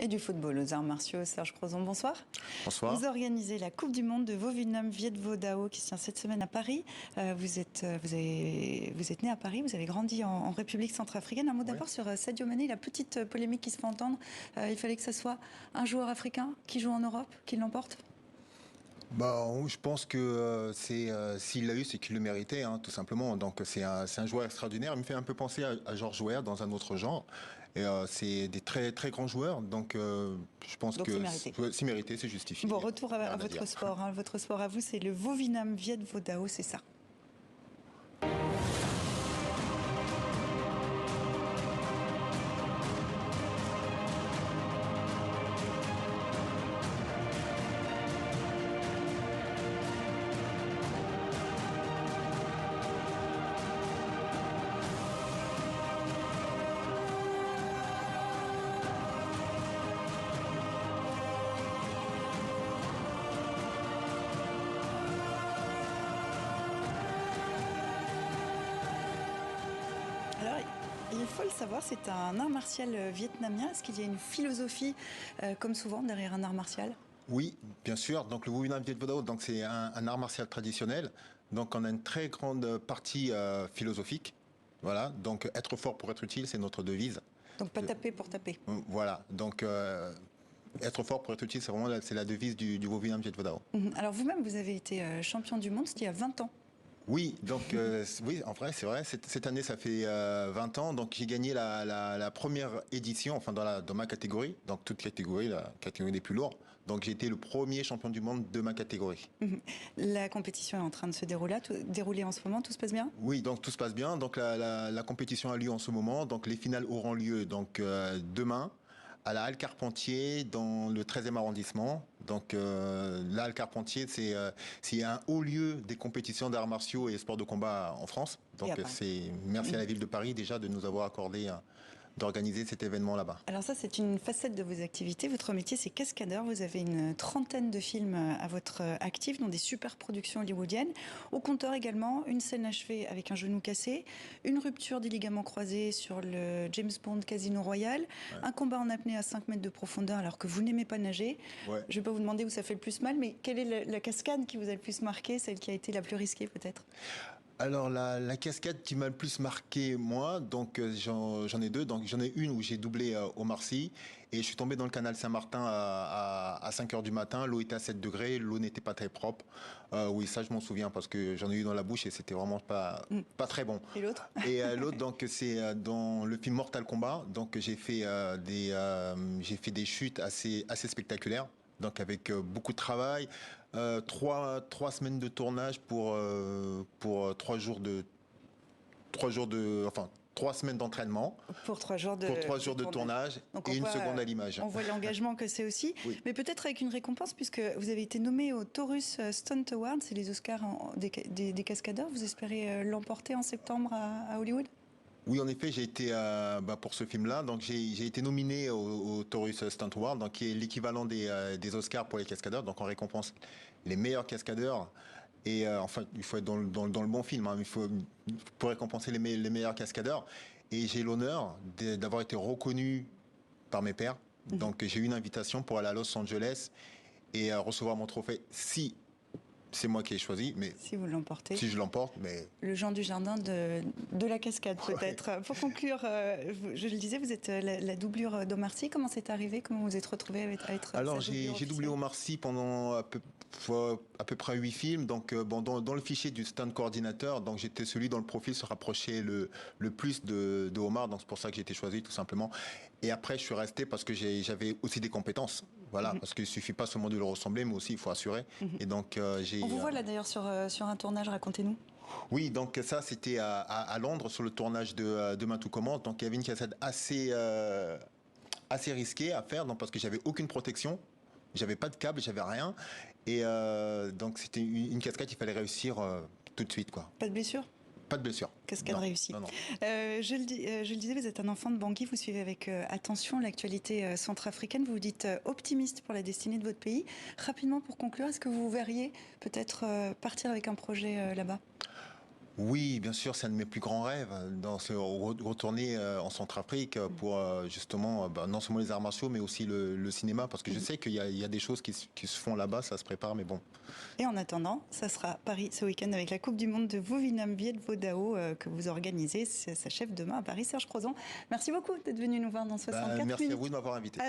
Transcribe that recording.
Et du football aux arts martiaux. Serge Crozon, bonsoir. Bonsoir. Vous organisez la Coupe du Monde de Vovinam Viet Vo Dao qui se tient cette semaine à Paris. Vous êtes né à Paris, vous avez grandi en République centrafricaine. Un mot d'abord sur Sadio Mané, la petite polémique qui se fait entendre. Il fallait que ce soit un joueur africain qui joue en Europe, qui l'emporte. Je pense que s'il l'a eu, c'est qu'il le méritait, hein, tout simplement. Donc c'est un joueur extraordinaire. Il me fait un peu penser à Georges Weah dans un autre genre. Et c'est des très très grands joueurs. Donc je pense que c'est mérité, c'est justifié. Bon, retour à votre sport. Hein. Votre sport à vous, c'est le Vovinam Viet Vo Dao, c'est ça? Alors, il faut le savoir, c'est un art martial vietnamien. Est-ce qu'il y a une philosophie, comme souvent, derrière un art martial? Oui, bien sûr. Donc le Vovinam Viet Vo Dao, donc c'est un art martial traditionnel. Donc on a une très grande partie philosophique. Voilà. Donc être fort pour être utile, c'est notre devise. Donc pas taper pour taper. Voilà. Donc être fort pour être utile, c'est la devise du Vovinam Viet Vo Dao. Alors vous-même, vous avez été champion du monde, c'était il y a 20 ans. Oui, donc oui, en vrai, c'est vrai. Cette année, ça fait 20 ans. Donc j'ai gagné la première édition, enfin dans ma catégorie, donc toute catégorie, la catégorie des plus lourds. Donc j'ai été le premier champion du monde de ma catégorie. La compétition est en train de se dérouler en ce moment. Tout se passe bien? Oui, donc tout se passe bien. Donc la compétition a lieu en ce moment. Donc les finales auront lieu donc demain à la Halle Carpentier dans le 13e arrondissement. Donc la Halle Carpentier, c'est un haut lieu des compétitions d'arts martiaux et sports de combat en France. Donc merci à la ville de Paris déjà de nous avoir accordé d'organiser cet événement là-bas. Alors ça, c'est une facette de vos activités. Votre métier, c'est cascadeur. Vous avez une trentaine de films à votre actif, dont des super productions hollywoodiennes. Au compteur également, une scène achevée avec un genou cassé, une rupture des ligaments croisés sur le James Bond Casino Royale, un combat en apnée à 5 mètres de profondeur alors que vous n'aimez pas nager. Je ne vais pas vous demander où ça fait le plus mal, mais quelle est la cascade qui vous a le plus marqué, celle qui a été la plus risquée peut-être? Alors la cascade qui m'a le plus marqué moi, donc j'en ai deux. Donc j'en ai une où j'ai doublé Omar Sy et je suis tombé dans le canal Saint-Martin à 5 heures du matin. L'eau était à 7 degrés, l'eau n'était pas très propre. Oui, ça je m'en souviens parce que j'en ai eu dans la bouche et c'était vraiment pas très bon. Et l'autre? Et l'autre donc c'est dans le film Mortal Kombat. Donc j'ai fait des chutes assez spectaculaires. Donc avec beaucoup de travail, trois semaines de tournage pour 3 semaines d'entraînement. Pour 3 jours de tournage et une seconde à l'image. On voit l'engagement que c'est aussi, mais peut-être avec une récompense puisque vous avez été nommé au Taurus Stunt Award, c'est les Oscars des cascadeurs. Vous espérez l'emporter en septembre à Hollywood? Oui, en effet, j'ai été pour ce film-là, donc j'ai été nominé au Taurus Stunt Award, donc qui est l'équivalent des Oscars pour les cascadeurs. Donc on récompense les meilleurs cascadeurs. Et enfin, il faut être dans le bon film. Hein, pour récompenser les meilleurs cascadeurs. Et j'ai l'honneur d'avoir été reconnu par mes pairs. Donc j'ai eu une invitation pour aller à Los Angeles et recevoir mon trophée. Si c'est moi qui ai choisi, mais si vous l'emportez. Si je l'emporte, mais le Jean Dujardin de la cascade peut-être. Pour conclure, je le disais, vous êtes la doublure d'Omar Sy. Comment c'est arrivé? Comment vous êtes retrouvé à être? Alors j'ai doublé Omar Sy pendant à peu près 8 films. Donc dans le fichier du stunt coordinateur, donc j'étais celui dont le profil se rapprochait le plus de Omar. Donc c'est pour ça que j'ai été choisi tout simplement. Et après je suis resté parce que j'avais aussi des compétences. Voilà, parce qu'il suffit pas seulement de le ressembler, mais aussi il faut assurer. Et donc on vous voit là d'ailleurs sur un tournage, racontez-nous. Oui, donc ça c'était à Londres sur le tournage de Demain tout commence. Donc il y avait une cascade assez risquée à faire, donc parce que j'avais aucune protection, j'avais pas de câble, j'avais rien, et donc c'était une cascade qu'il fallait réussir tout de suite, quoi. Pas de blessure? Pas de blessure. Cascade réussie. Non. Je le disais, vous êtes un enfant de Bangui, vous suivez avec attention l'actualité centrafricaine, vous vous dites optimiste pour la destinée de votre pays. Rapidement pour conclure, est-ce que vous verriez peut-être partir avec un projet là-bas? Oui, bien sûr, c'est un de mes plus grands rêves, retourner en Centrafrique pour justement non seulement les arts martiaux, mais aussi le cinéma, parce que je sais qu'il y a des choses qui se font là-bas, ça se prépare, mais bon. Et en attendant, ça sera Paris ce week-end avec la Coupe du Monde de Vovinam Viet Vo Dao que vous organisez. Ça s'achève demain à Paris. Serge Crozon, merci beaucoup d'être venu nous voir dans 64 Merci à minutes. vous de m'avoir invité.